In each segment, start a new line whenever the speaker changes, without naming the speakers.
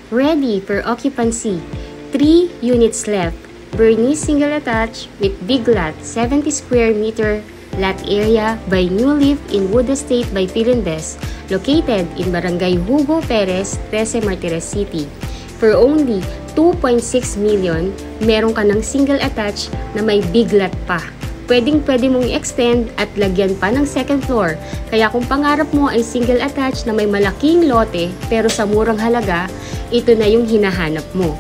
Ready for occupancy. 3 units left. Bernice single attached with big lot, 70 square meter lot area by New Leaf in Wood Estate by Philinvest, located in Barangay Hugo Perez, 13 Martires City. For only 2.6 million, meron ka ng single attached na may big lot pa. Pwedeng-pwede mong i-extend at lagyan pa ng second floor. Kaya kung pangarap mo ay single attached na may malaking lote pero sa murang halaga, ito na yung hinahanap mo.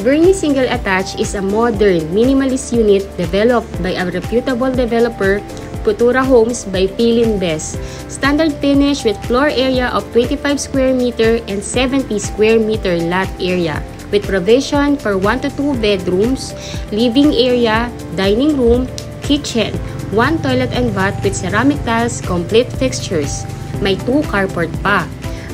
Bernice Single Attached is a modern, minimalist unit developed by a reputable developer, Futura Homes by Philinvest. Standard finish with floor area of 25 square meter and 70 square meter lot area, with provision for 1 to 2 bedrooms, living area, dining room, kitchen, 1 toilet and bath with ceramic tiles, complete fixtures. May 2 carport pa.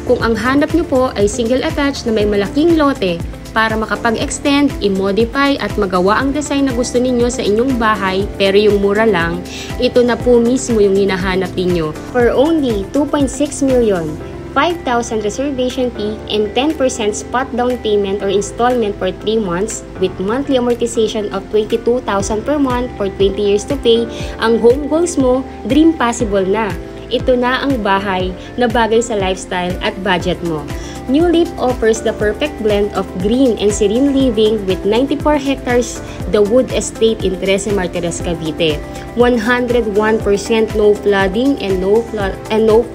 Kung ang hanap nyo po ay single attached na may malaking lote para makapag-extend, i-modify at magawa ang design na gusto ninyo sa inyong bahay pero yung mura lang, ito na po mismo yung hinahanap ninyo. For only 2.6 million, 5,000 reservation fee and 10% spot down payment or installment for 3 months with monthly amortization of 22,000 per month for 20 years to pay, ang home goals mo, dream possible na. Ito na ang bahay na bagay sa lifestyle at budget mo. New Leaf offers the perfect blend of green and serene living with 94 hectares The Wood Estate in 13 Martires, Cavite. 101% no flooding and no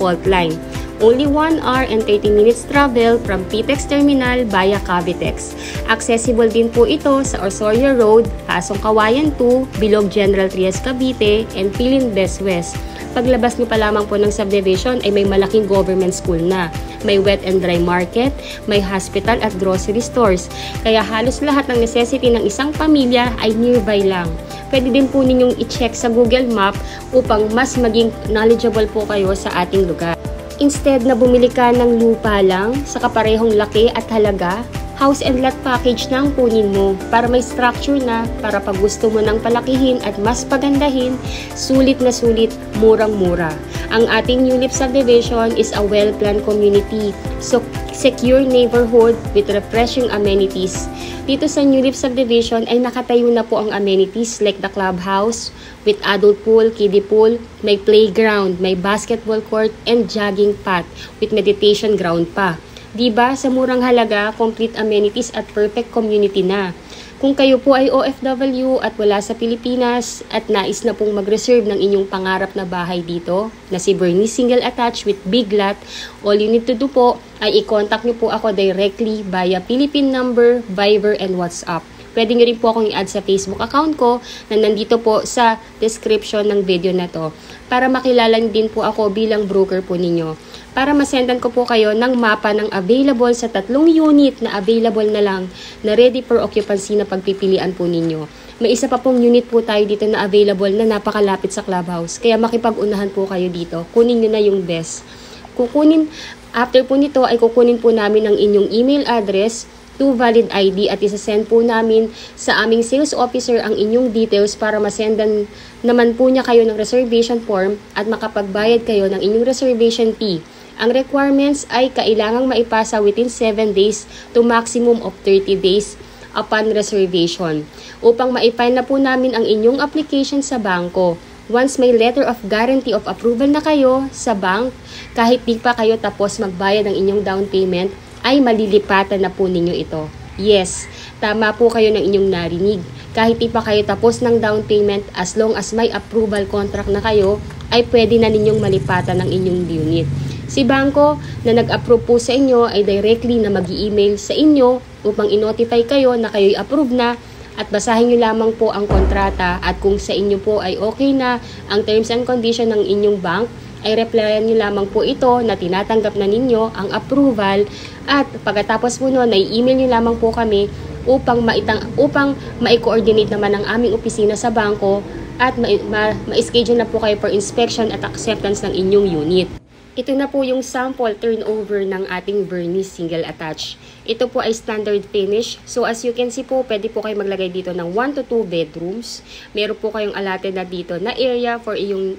fault line. Only 1 hour and 30 minutes travel from PTEX Terminal via Cavitex. Accessible din po ito sa Osorio Road, Pasong Kawayan 2, Bilog General Trias, Cavite, and Philinvest West. Paglabas nyo pa lamang po ng subdivision ay may malaking government school na. May wet and dry market, may hospital at grocery stores. Kaya halos lahat ng necessity ng isang pamilya ay nearby lang. Pwede din po ninyong i-check sa Google Map upang mas maging knowledgeable po kayo sa ating lugar. Instead na bumili ka ng lupa lang sa kaparehong laki at halaga, house and lot package na ang kunin mo para may structure na para pag gusto mo nang palakihin at mas pagandahin, sulit na sulit, murang-mura. Ang ating New Leaf subdivision is a well-planned community, so secure neighborhood with refreshing amenities. Dito sa New Leaf subdivision ay nakatayo na po ang amenities like the clubhouse with adult pool, kiddie pool, may playground, may basketball court, and jogging path with meditation ground pa. Diba, sa murang halaga, complete amenities at perfect community na. Kung kayo po ay OFW at wala sa Pilipinas at nais na pong mag-reserve ng inyong pangarap na bahay dito, na si Bernice Single Attached with big lot, all you need to do po ay i-contact nyo po ako directly via Philippine number, Viber, and WhatsApp. Pwede nyo rin po akong i-add sa Facebook account ko na nandito po sa description ng video na to para makilala din po ako bilang broker po ninyo. Para masendan ko po kayo ng mapa ng available sa 3 unit na available na lang na ready for occupancy na pagpipilian po ninyo. May isa pa pong unit po tayo dito na available na napakalapit sa clubhouse. Kaya makipag-unahan po kayo dito. Kunin nyo na yung best. After po nito ay kukunin po namin ang inyong email address, 2 valid ID at isasend po namin sa aming sales officer ang inyong details para masendan naman po niya kayo ng reservation form at makapagbayad kayo ng inyong reservation fee. Ang requirements ay kailangang maipasa within 7 days to maximum of 30 days upon reservation upang maipile na po namin ang inyong application sa bangko. Once may letter of guarantee of approval na kayo sa bank, kahit di pa kayo tapos magbayad ng inyong down payment, ay malilipatan na po ninyo ito. Yes, tama po kayo ng inyong narinig. Kahit di pa kayo tapos ng down payment, as long as may approval contract na kayo, ay pwede na ninyong malipatan ng inyong unit. Si bangko na nag-approve po sa inyo ay directly na mag-i-email sa inyo upang i-notify kayo na kayo'y approve na at basahin nyo lamang po ang kontrata at kung sa inyo po ay okay na ang terms and condition ng inyong bank, ay replyan nyo lamang po ito na tinatanggap na ninyo ang approval at pagkatapos po noon ay email nyo lamang po kami upang ma-coordinate naman ang aming opisina sa bangko at ma-schedule na po kayo for inspection at acceptance ng inyong unit. Ito na po yung sample turnover ng ating Bernice Single Attached. Ito po ay standard finish. So as you can see po, pwede po kayo maglagay dito ng 1 to 2 bedrooms. Meron po kayong allotted na dito na area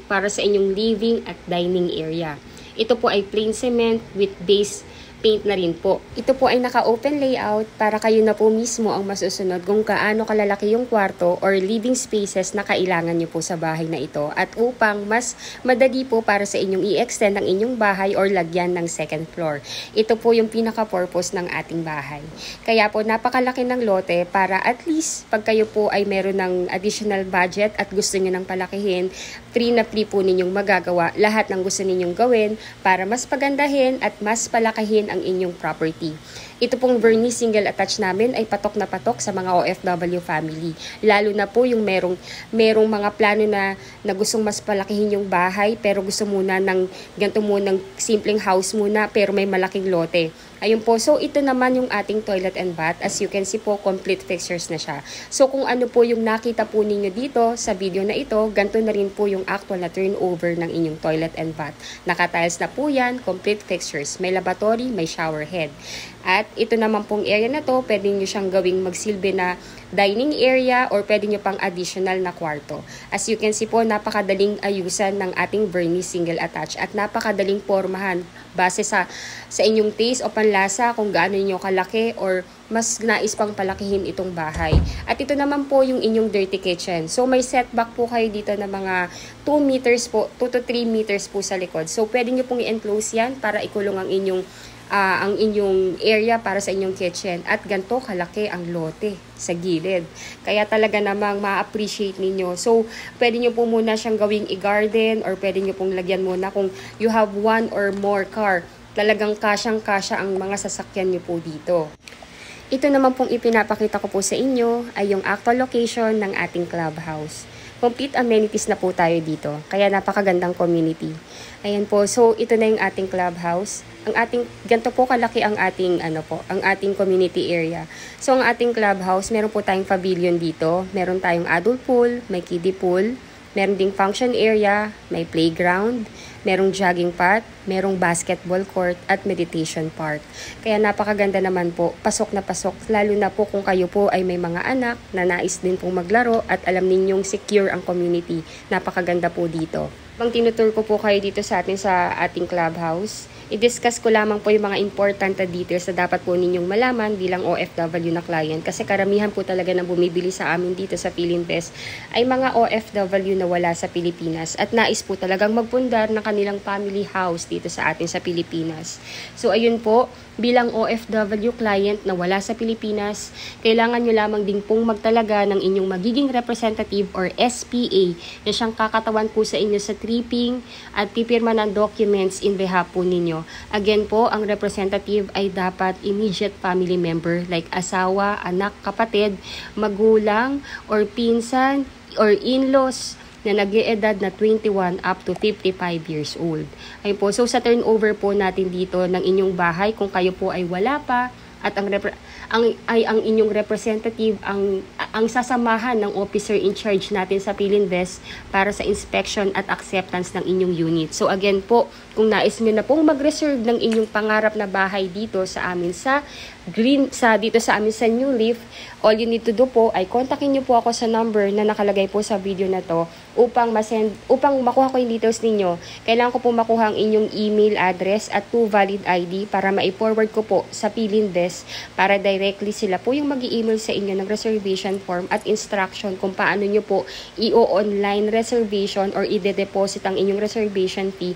para sa inyong living at dining area. Ito po ay plain cement with base paint na rin po. Ito po ay naka-open layout para kayo na po mismo ang masusunod kung kaano kalalaki yung kwarto or living spaces na kailangan nyo po sa bahay na ito at upang mas madali po para sa inyong i-extend ang inyong bahay or lagyan ng second floor. Ito po yung pinaka-purpose ng ating bahay. Kaya po napakalaki ng lote para at least pag kayo po ay meron ng additional budget at gusto nyo ng palakihin, free na free po ninyong magagawa lahat ng gusto ninyong gawin para mas pagandahin at mas palakihin ang inyong property. Ito pong Bernice single attached namin ay patok na patok sa mga OFW family. Lalo na po yung merong mga plano na gustong mas palakihin yung bahay pero gusto muna ng ganito munang simpleng house muna pero may malaking lote. Ayun po, so ito naman yung ating toilet and bath. As you can see po, complete fixtures na siya. So kung ano po yung nakita po ninyo dito sa video na ito, ganito na rin po yung actual na turnover ng inyong toilet and bath. Naka-tiles na po yan, complete fixtures. May lavatory, may shower head. At ito naman pong area na to, pwede nyo siyang gawing magsilbi na dining area or pwede nyo pang additional na kwarto. As you can see po, napakadaling ayusan ng ating Bernice single attached at napakadaling pormahan base sa inyong taste o panlasa kung gaano nyo kalaki or mas nais pang palakihin itong bahay. At ito naman po yung inyong dirty kitchen. So may setback po kayo dito na mga 2 meters po, 2 to 3 meters po sa likod. So pwede nyo pong i-enclose yan para ikulong ang inyong area para sa inyong kitchen at ganito kalaki ang lote sa gilid. Kaya talaga namang ma-appreciate ninyo. So, pwede nyo po muna siyang gawing i-garden or pwede nyo pong lagyan muna kung you have one or more car. Talagang kasyang-kasya ang mga sasakyan nyo po dito. Ito naman pong ipinapakita ko po sa inyo ay yung actual location ng ating clubhouse. Complete amenities na po tayo dito. Kaya napakagandang community. Ayan po. So, ito na yung ating clubhouse. Ganito po kalaki ang ating community area. So, ang ating clubhouse, meron po tayong pavilion dito. Meron tayong adult pool, may kiddie pool, meron ding function area, may playground, merong jogging path, merong basketball court at meditation park. Kaya napakaganda naman po, pasok na pasok, lalo na po kung kayo po ay may mga anak na nais din pong maglaro at alam ninyong secure ang community. Napakaganda po dito. Pang tinutur ko po kayo dito sa ating clubhouse, i-discuss ko lamang po yung mga important na details na dapat po ninyong malaman bilang OFW na client kasi karamihan po talaga ng bumibili sa amin dito sa Philinvest ay mga OFW na wala sa Pilipinas at nais po talagang magpundar ng kanilang family house dito sa atin sa Pilipinas. So ayun po, bilang OFW client na wala sa Pilipinas, kailangan nyo lamang din pong magtalaga ng inyong magiging representative or SPA na siyang kakatawan po sa inyo sa tripping at pipirma ng documents in behalf po ninyo. Again po, ang representative ay dapat immediate family member like asawa, anak, kapatid, magulang, or pinsan, or in-laws na nag-iedad na 21 up to 55 years old. Ayun po, so sa turnover po natin dito ng inyong bahay, kung kayo po ay wala pa, at ang inyong representative ang sasamahan ng officer in charge natin sa Philinvest para sa inspection at acceptance ng inyong unit. So again po, kung nais niyo na pong mag-reserve ng inyong pangarap na bahay dito sa amin dito sa amin sa New Leaf, all you need to do po ay kontakin niyo po ako sa number na nakalagay po sa video na to upang makuha ko yung details ninyo. Kailangan ko po makuha ang inyong email address at 2 valid ID para ma-forward ko po sa Philinvest para directly sila po yung mag-i-email sa inyo ng reservation form at instruction kung paano nyo po i-online reservation or i-deposit ang inyong reservation fee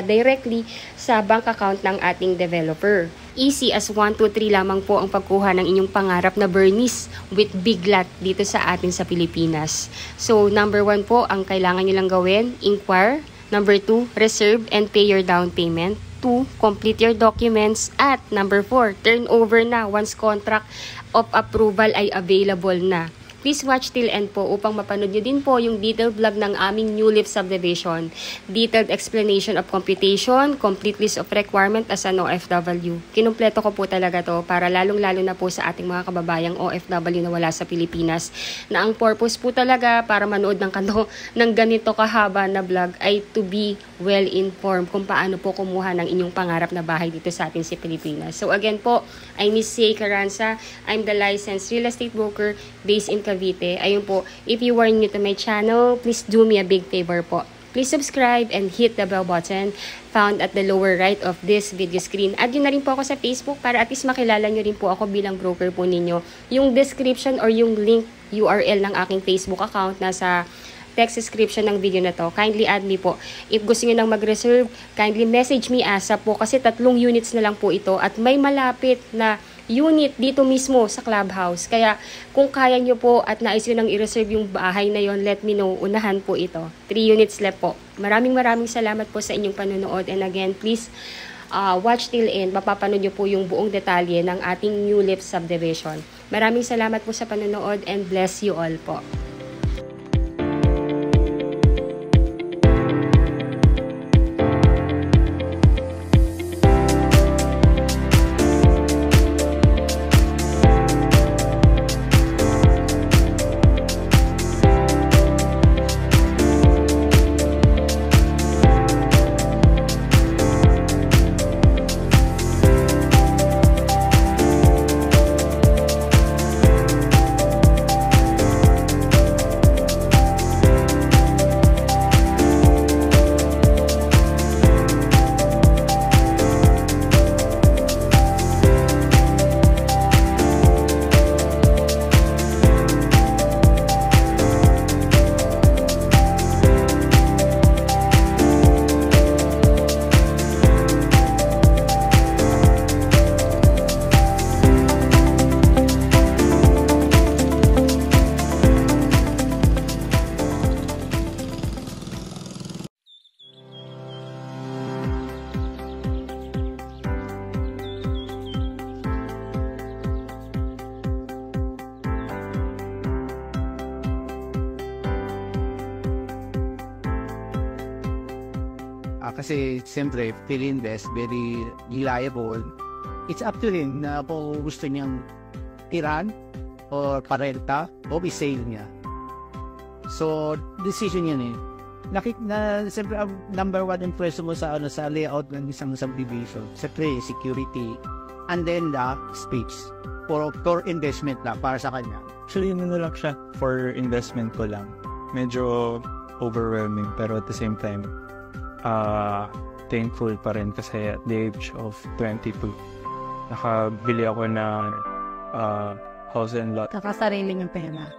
directly sa bank account ng ating developer. Easy as 1, 2, 3 lamang po ang pagkuha ng inyong pangarap na Bernice with big lot dito sa atin sa Pilipinas. So, number 1 po, ang kailangan nyo lang gawin, inquire. Number 2, reserve and pay your down payment. 2, complete your documents. At number 4, turn over na once contract of approval ay available na. Please watch till end po upang mapanood nyo din po yung detailed vlog ng aming New Leaf subdivision. Detailed explanation of computation, complete list of requirement as an OFW. Kinumpleto ko po talaga to para lalong-lalo na po sa ating mga kababayang OFW na wala sa Pilipinas. Na ang purpose po talaga para manood ng ganito kahaba na vlog ay to be well informed kung paano po kumuha ng inyong pangarap na bahay dito sa atin sa Pilipinas. So again po, I'm Miss C. Carranza. I'm the licensed real estate broker based in Cavite. Ayun po, if you are new to my channel, please do me a big favor po. please subscribe and hit the bell button found at the lower right of this video screen. Add nyo na rin po ako sa Facebook para at least makilala nyo rin po ako bilang broker po ninyo. Yung description or yung link URL ng aking Facebook account nasa text description ng video na to. Kindly add me po. If gusto nyo nang mag-reserve, kindly message me ASAP po kasi 3 units na lang po ito at may malapit na unit dito mismo sa clubhouse. Kaya kung kaya nyo po at nais nyo nang i-reserve yung bahay na yon, let me know. Unahan po ito. 3 units left po. Maraming salamat po sa inyong panonood. And again, please watch till end. Mapapanood nyo po yung buong detalye ng ating New Leaf subdivision. Maraming salamat po sa panonood and bless you all po.
Kasi siyempre, Philinvest, very reliable. It's up to him na kung gusto niyang tiran o parenta o i-sale niya. So, decision yan eh. Siyempre, ang number 1 impression mo sa layout ng isang subdivision. Siyempre, security. And then the space. For investment lang, para sa kanya.
Actually, lang siya for investment ko lang. Medyo overwhelming, pero at the same time, thankful pa rin kasi at the age of 22 nakabili ako ng house and lot.
Kakasarili yung pera.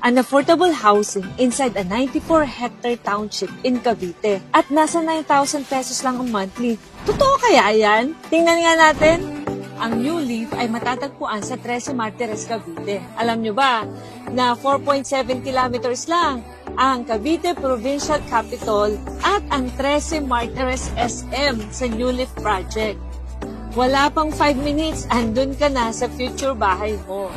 An affordable housing inside a 94-hectare township in Cavite at nasa 9,000 pesos lang ang monthly. Totoo kaya yan? Tingnan nga natin. Ang New Leaf ay matatagpuan sa 13 Martires, Cavite. Alam nyo ba na 4.7 kilometers lang ang Cavite Provincial Capital at ang 13 Martires SM sa New Leaf Project. Wala pang 5 minutes, andun ka na sa future bahay mo.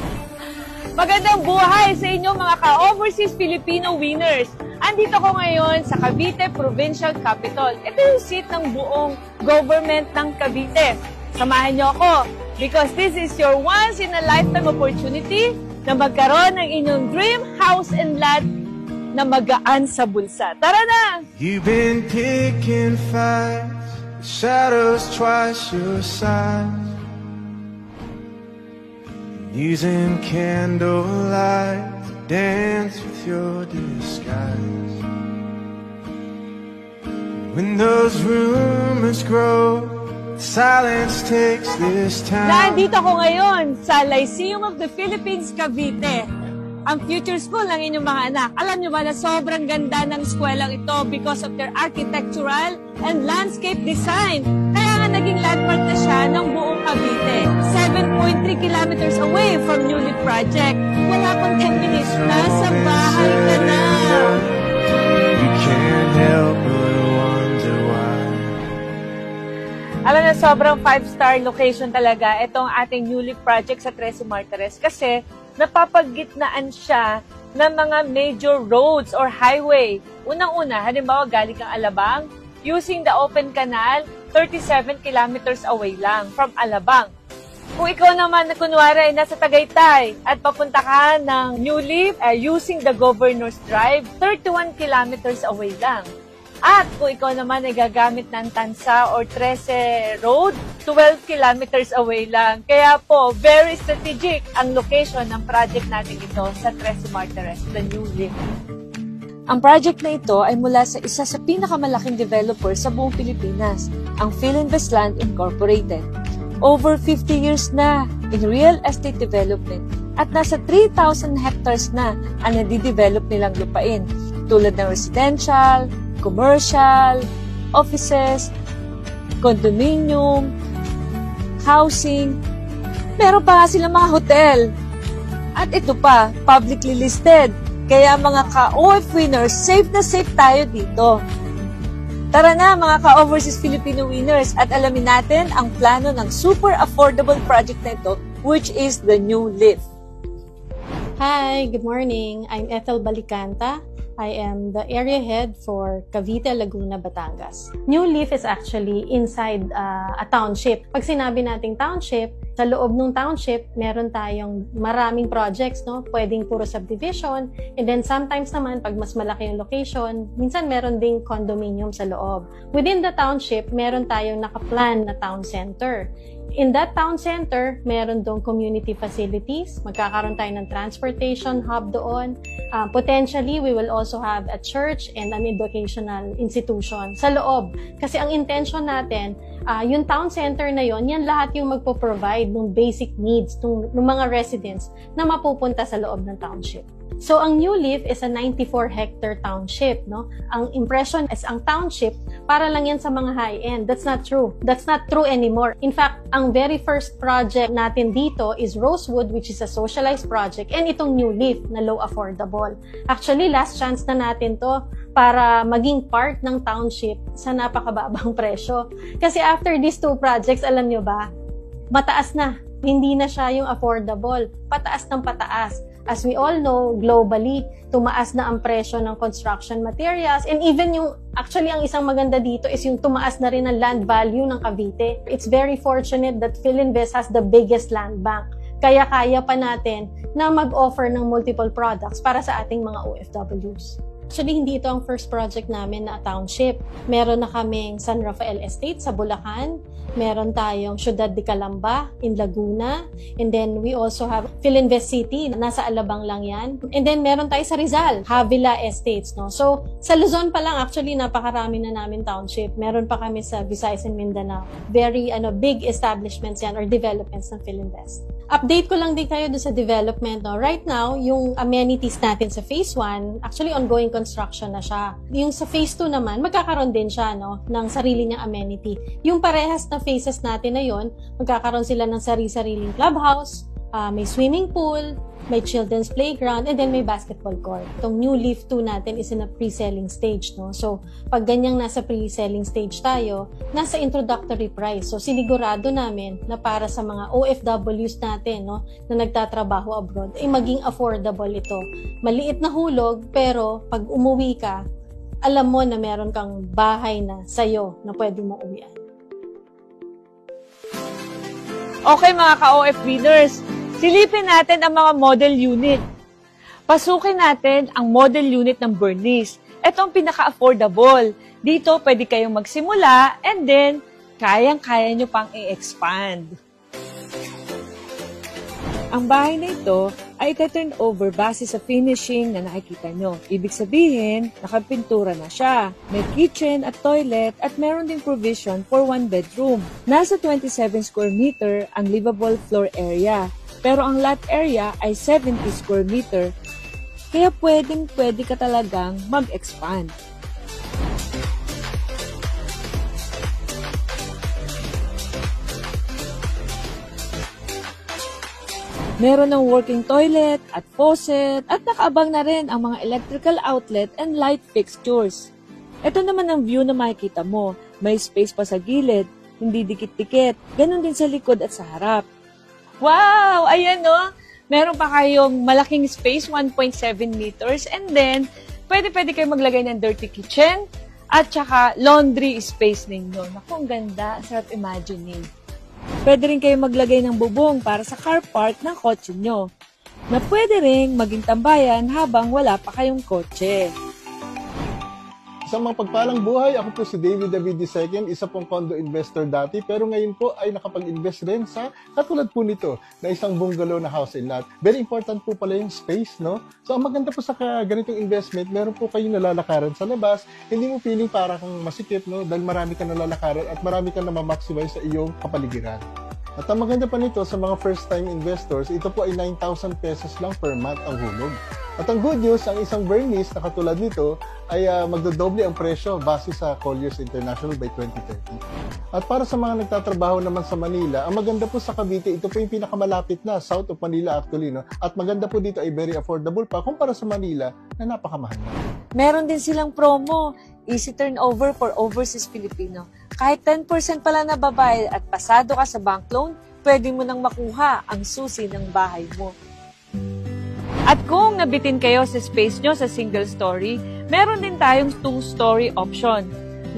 Magandang buhay sa inyo mga ka-overseas Filipino winners! Andito ko ngayon sa Cavite Provincial Capital. Ito yung seat ng buong government ng Cavite. Samahan niyo ako because this is your once-in-a-lifetime opportunity na magkaroon ng inyong dream house and lot na magaan sa bulsa. Tara na!
You've been picking fights, the shadows twice your size, using candlelight to dance with your disguise. When those rumors grow, silence takes this time.
Nandito ako ngayon sa Lyceum of the Philippines, Cavite. Ang future school ng inyong mga anak. Alam nyo ba na sobrang ganda ng eskwelaang ito because of their architectural and landscape design. Kaya nga naging landmark na siya ng buong Cavite. 7.3 kilometers away from New Leaf Project. Wala pang 10 minutes, nasa bahay ka na.
You can't help but wonder why.
Alam na, sobrang 5-star location talaga itong ating New Leaf Project sa Tres Martires kasi napapagitnaan siya ng mga major roads or highway. Unang-una, halimbawa galing kang Alabang, using the open canal, 37 kilometers away lang from Alabang. Kung ikaw naman na kunwari ay nasa Tagaytay at papunta ka ng New Leaf using the Governor's Drive, 31 kilometers away lang. At kung ikaw naman ay gagamit ng Tansa or Trece Road, 12 kilometers away lang. Kaya po, very strategic ang location ng project natin ito sa Tres Martires, the New Leaf. Ang project na ito ay mula sa isa sa pinakamalaking developer sa buong Pilipinas, ang Philinvest Land Incorporated. Over 50 years na in real estate development at nasa 3,000 hectares na ang nadidevelop nilang lupain tulad ng residential, commercial, offices, condominium, housing. Meron pa nga silang mga hotel. At ito pa, publicly listed. Kaya mga ka-OF winners, safe na safe tayo dito. Tara na mga ka-overseas Filipino winners at alamin natin ang plano ng super affordable project na ito, which is the New Leaf.
Hi, good morning. I'm Ethel Balicanta. I am the area head for Cavite, Laguna, Batangas. New Leaf is actually inside a township. Pag sinabi nating township, sa loob ng township, meron tayong maraming projects, no? Pwedeng puro subdivision. And then sometimes naman, pag mas malaki yung location, minsan meron ding condominium sa loob. Within the township, meron tayong nakaplan na town center. In that town center, meron doon community facilities. Magkakaroon tayo ng transportation hub doon. Potentially, we will also have a church and an educational institution sa loob. Kasi ang intention natin, yung town center na yon, yan lahat yung magpo-provide ng basic needs ng mga residents na mapupunta sa loob ng township. So, ang New Leaf is a 94-hectare township, no? Ang impression is ang township, para lang yan sa mga high-end. That's not true. That's not true anymore. In fact, ang very first project natin dito is Rosewood, which is a socialized project, and itong New Leaf na low affordable. Actually, last chance na natin to para maging part ng township sa napakababang presyo. Kasi after these two projects, alam nyo ba, mataas na. Hindi na siya yung affordable. Pataas ng pataas. As we all know, globally, tumaas na ang presyo ng construction materials and even yung, actually ang isang maganda dito is yung tumaas na rin ang land value ng Cavite. It's very fortunate that Philinvest has the biggest land bank. Kaya kaya pa natin na mag-offer ng multiple products para sa ating mga OFWs. Actually, hindi ito ang first project namin na township. Meron na kaming San Rafael Estate sa Bulacan. Meron tayong Ciudad de Calamba in Laguna. And then we also have Philinvest City, nasa Alabang lang yan. And then meron tayo sa Rizal, Havila Estates. No? So, sa Luzon pa lang, actually, napakarami na namin township. Meron pa kami sa Visayas and Mindanao. Very big establishments yan or developments ng Philinvest. Update ko lang din kayo doon sa development. No? Right now, yung amenities natin sa Phase 1, actually ongoing construction na siya. Yung sa Phase 2 naman, magkakaroon din siya ng sarili niyang amenity. Yung parehas na phases natin na yon, magkakaroon sila ng sarili-sariling clubhouse, may swimming pool, may children's playground, and then may basketball court. Itong New Leaf 2 natin is in a pre-selling stage. No? So, pag ganyang nasa pre-selling stage tayo, nasa introductory price. So, sinigurado namin na para sa mga OFWs natin, no, na nagtatrabaho abroad, ay maging affordable ito. Maliit na hulog, pero pag umuwi ka, alam mo na meron kang bahay na sa'yo na pwede mo uwian.
Okay mga ka-OF winners, silipin natin ang mga model unit. Pasukin natin ang model unit ng Bernice. Ito ang pinaka-affordable. Dito pwede kayong magsimula and then kayang-kaya nyo pang i-expand. Ang bahay na ito ay ita-turn over base sa finishing na nakikita nyo. Ibig sabihin, nakapintura na siya. May kitchen at toilet at meron ding provision for 1 bedroom. Nasa 27 square meter ang livable floor area. Pero ang lot area ay 70 square meter. Kaya pwede ka talagang mag-expand. Meron ng working toilet at faucet at nakaabang na rin ang mga electrical outlet and light fixtures. Ito naman ang view na makikita mo. May space pa sa gilid, hindi dikit-dikit. Ganon din sa likod at sa harap. Wow! Ayan no! Meron pa kayong malaking space, 1.7 meters. And then, pwede kayo maglagay ng dirty kitchen at saka laundry space ninyo. Naku, ang ganda. Sarap imagining. Pwede rin kayo maglagay ng bubong para sa car park ng kotse nyo, na pwede rin maging tambayan habang wala pa kayong kotse.
Sa mga pagpalang buhay, ako po si David David II, isa pong condo investor dati, pero ngayon po ay nakapag-invest rin sa katulad po nito, na isang bungalow na house and lot. Very important po pala yung space, no? So, ang maganda po sa ganitong investment, meron po kayong nalalakaran sa labas, hindi mo feeling para kang masikip, no? Dahil marami kang nalalakaran at marami kang na-maximize sa iyong kapaligiran. At ang maganda pa nito sa mga first-time investors, ito po ay 9,000 pesos lang per month ang hulog. At ang good news, ang isang Bernice na katulad nito ay magdodoble ang presyo base sa Colliers International by 2030. At para sa mga nagtatrabaho naman sa Manila, ang maganda po sa Cavite, ito po yung pinakamalapit na, south of Manila actually, no? At maganda po dito ay very affordable pa kumpara sa Manila na napakamahal na.
Meron din silang promo, easy turnover for overseas Filipino. Kahit 10% pala na babayad at pasado ka sa bank loan, pwede mo nang makuha ang susi ng bahay mo. At kung nabitin kayo sa space nyo sa single story, meron din tayong 2-story option.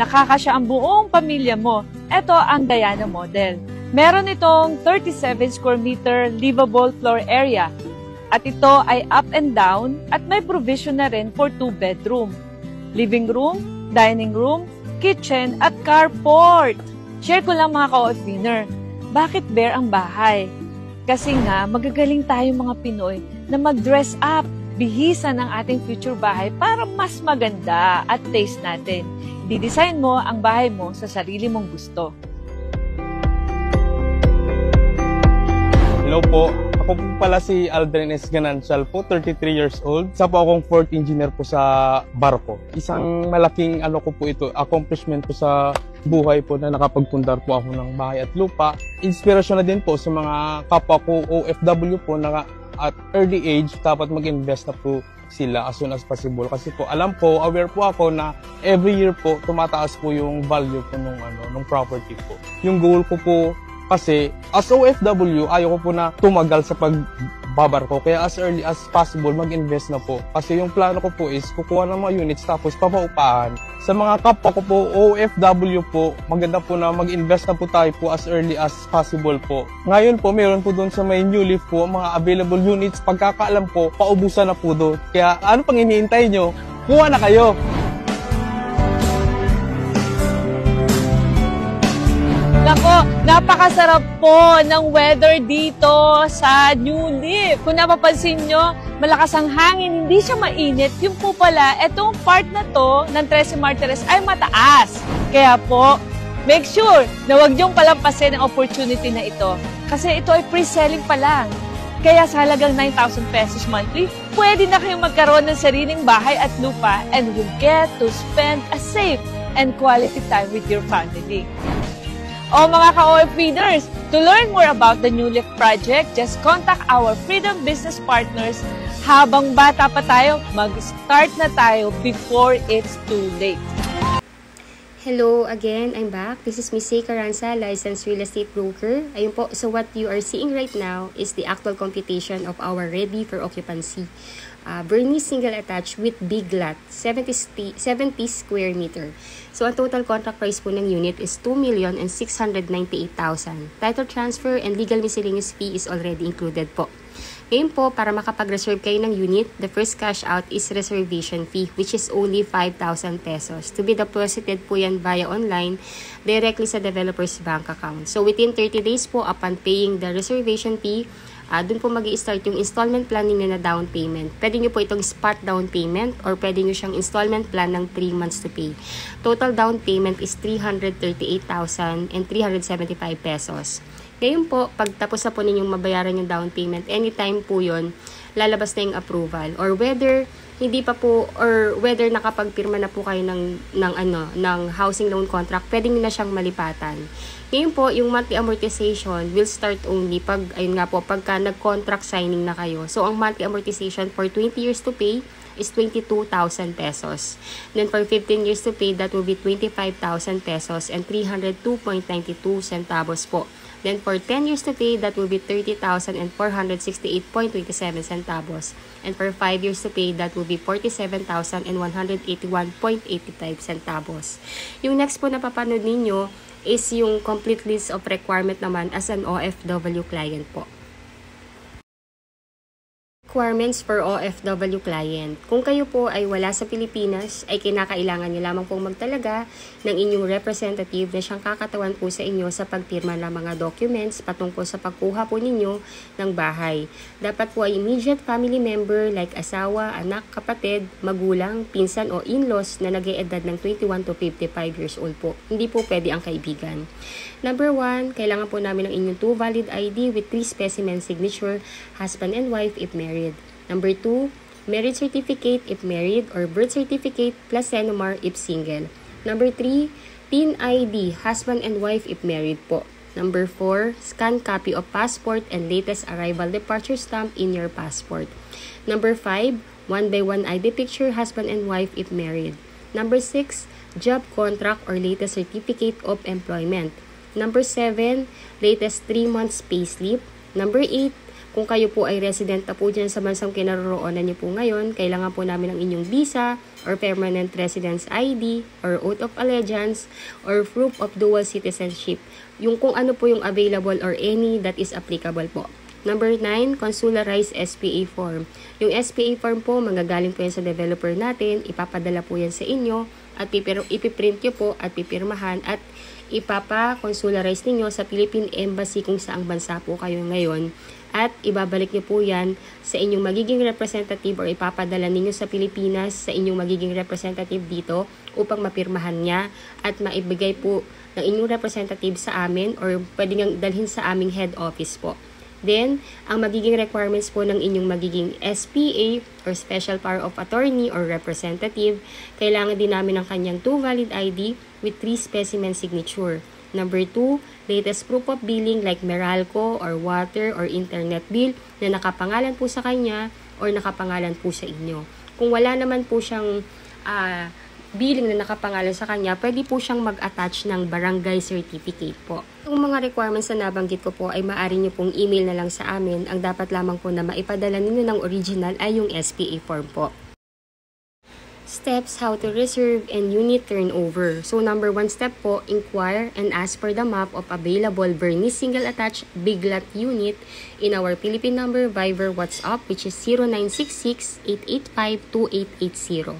Nakakasya ang buong pamilya mo. Ito ang Diana model. Meron itong 37 square meter livable floor area. At ito ay up and down at may provision na rin for 2 bedroom. Living room, dining room, kitchen at carport. Share ko lang mga ka-winner. Bakit bare ang bahay? Kasi nga, magagaling tayo mga Pinoy na mag-dress up, bihisan ang ating future bahay para mas maganda at taste natin. Didesign mo ang bahay mo sa sarili mong gusto.
Hello po. Ako po pala si Aldrin S. Ganancial po, 33 years old. Isa po akong fourth engineer po sa barko. Isang malaking ko po ito, accomplishment po sa buhay po na nakapagpundar po ako ng bahay at lupa. Inspirasyon na din po sa mga kapwa ko OFW po na at early age dapat mag-invest na po sila as soon as possible. Kasi po alam po, aware po ako na every year po tumataas po yung value po nung property po. Yung goal ko po kasi as OFW, ayaw ko po na tumagal sa pagbabarko. Kaya as early as possible, mag-invest na po. Kasi yung plano ko po is kukuha ng mga units tapos papaupahan. Sa mga kapwa ko po, OFW po, maganda po na mag-invest na po tayo po as early as possible po. Ngayon po, mayroon po doon sa may New Leaf po, mga available units. Pagkakaalam po, paubusan na po doon. Kaya ano pang iniintay nyo? Kuha na kayo!
Nako, napakasarap po ng weather dito sa New Leaf. Kung napapansin nyo, malakas ang hangin, hindi siya mainit. Yung po pala, etong part na to ng 13 Martires ay mataas. Kaya po, make sure na huwag niyong palampasin ang opportunity na ito. Kasi ito ay pre-selling pa lang. Kaya sa halagang 9,000 pesos monthly, pwede na kayong magkaroon ng sariling bahay at lupa and you get to spend a safe and quality time with your family. O mga ka-OF feeders, to learn more about the New Leaf project, just contact our Freedom Business Partners. Habang bata pa tayo, mag-start na tayo before it's too late.
Hello again, I'm back. This is Miss Caranza, licensed real estate broker. Ayun po, so what you are seeing right now is the actual computation of our ready for occupancy. Bernice single attached with big lot, 70 square meter. So, ang total contract price po ng unit is 2,698,000. Title transfer and legal miscellaneous fee is already included po. Ngayon po, para makapag-reserve kayo ng unit, the first cash out is reservation fee, which is only 5,000 pesos. To be deposited po yan via online, directly sa developer's bank account. So within 30 days po, upon paying the reservation fee, dun po mag-i-start yung installment planning na down payment. Pwede nyo po itong spot down payment or pwede nyo siyang installment plan ng 3 months to pay. Total down payment is 338,375 pesos. Ngayon po, pagtapos na po ninyong mabayaran yung down payment, anytime po yun, lalabas na yung approval. Or whether hindi pa po, or whether nakapagpirma na po kayo ng housing loan contract, pwede nyo na siyang malipatan. Ngayon po, yung monthly amortization will start only pagka nag-contract signing na kayo. So, ang monthly amortization for 20 years to pay is 22,000 pesos. Then, for 15 years to pay, that will be 25,000 pesos and 302.92 centavos po. Then, for 10 years to pay, that will be 30,000 and 468.27 centavos. And for 5 years to pay, that will be 47,000 and 181.85 centavos. Yung next po na papanood ninyo is yung complete list of requirement naman as an OFW client po. Requirements for OFW client. Kung kayo po ay wala sa Pilipinas, ay kinakailangan nyo lamang pong magtalaga ng inyong representative na siyang kakatawan po sa inyo sa pagpirma ng mga documents patungkol sa pagkuha po ninyo ng bahay. Dapat po ay immediate family member like asawa, anak, kapatid, magulang, pinsan o in-laws na nag-eedad ng 21 to 55 years old po. Hindi po pwede ang kaibigan. Number 1, kailangan po namin ng inyong 2 valid ID with 3 specimen signature, husband and wife if married. Number 2, marriage certificate if married or birth certificate plus Senomar if single. Number 3, TIN ID, husband and wife if married po. Number 4, scan copy of passport and latest arrival departure stamp in your passport. Number 5, 1x1 ID picture, husband and wife if married. Number 6, job contract or latest certificate of employment. Number 7, latest 3 months payslip. Number 8, kung kayo po ay resident na po dyan sa bansang kinaroroonan niyo po ngayon, kailangan po namin ng inyong visa or permanent residence ID or oath of allegiance or proof of dual citizenship. Yung kung ano po yung available or any that is applicable po. Number 9, consularized SPA form. Yung SPA form po, manggagaling po yan sa developer natin, ipapadala po yan sa inyo at ipiprint nyo po at pipirmahan at ipapa-consularize ninyo sa Philippine Embassy kung saang bansa po kayo ngayon at ibabalik nyo po yan sa inyong magiging representative or ipapadala ninyo sa Pilipinas sa inyong magiging representative dito upang mapirmahan niya at maibigay po ng inyong representative sa amin or pwede ngang dalhin sa aming head office po. Then, ang magiging requirements po ng inyong magiging SPA or Special Power of Attorney or Representative, kailangan din namin ng kanyang 2 valid ID with 3 specimen signature. Number 2, latest proof of billing like Meralco or water or internet bill na nakapangalan po sa kanya or nakapangalan po sa inyo. Kung wala naman po siyang billing na nakapangalan sa kanya, pwede po siyang mag-attach ng barangay certificate po. Yung mga requirements na nabanggit ko po ay maaari nyo pong email na lang sa amin. Ang dapat lamang po na maipadala ninyo ng original ay yung SPA form po. Steps how to reserve and unit turnover. So number 1 step po, inquire and ask for the map of available Bernice single attached big lot unit in our Philippine number Viber WhatsApp which is 0966-885-2880.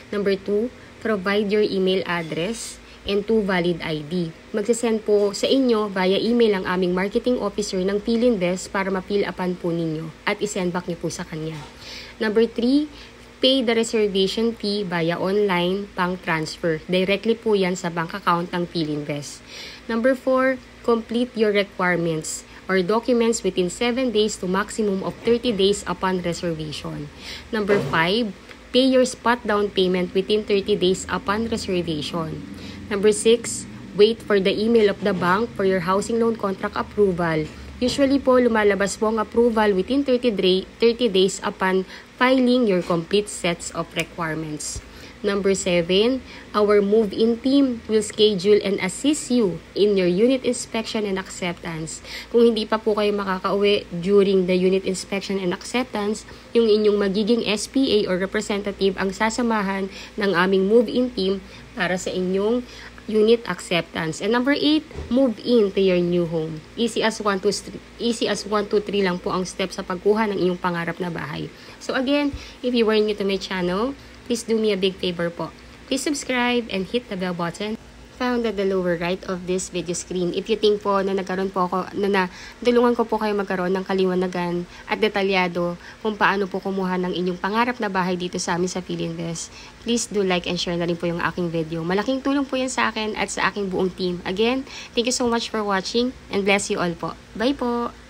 Number 2, provide your email address and 2 valid ID. Magsasend po sa inyo via email ang aming marketing officer ng Philinvest para ma-fill upan po ninyo at isend back niyo po sa kanya. Number 3, pay the reservation fee via online bank transfer. Directly po yan sa bank account ng Philinvest. Number 4, complete your requirements or documents within 7 days to maximum of 30 days upon reservation. Number 5, pay your spot down payment within 30 days upon reservation. Number 6, wait for the email of the bank for your housing loan contract approval. Usually po, lumalabas po ang approval within 30 days upon filing your complete sets of requirements. Number 7, our move-in team will schedule and assist you in your unit inspection and acceptance. Kung hindi pa po kayo makakauwi during the unit inspection and acceptance, yung inyong magiging SPA or representative ang sasamahan ng aming move-in team para sa inyong unit acceptance. And number 8, move in to your new home. Easy as 1, 2, 3 lang po ang step sa pagkuha ng iyong pangarap na bahay. So again, if you were new to my channel, please do me a big favor po. Please subscribe and hit the bell button found at the lower right of this video screen. If you think po na nagkaroon po ako, na tulungan ko po kayo magkaroon ng kaliwanagan at detalyado kung paano po kumuha ng inyong pangarap na bahay dito sa amin sa Philinvest, please do like and share na rin po yung aking video. Malaking tulong po yan sa akin at sa aking buong team. Again, thank you so much for watching and bless you all po. Bye po!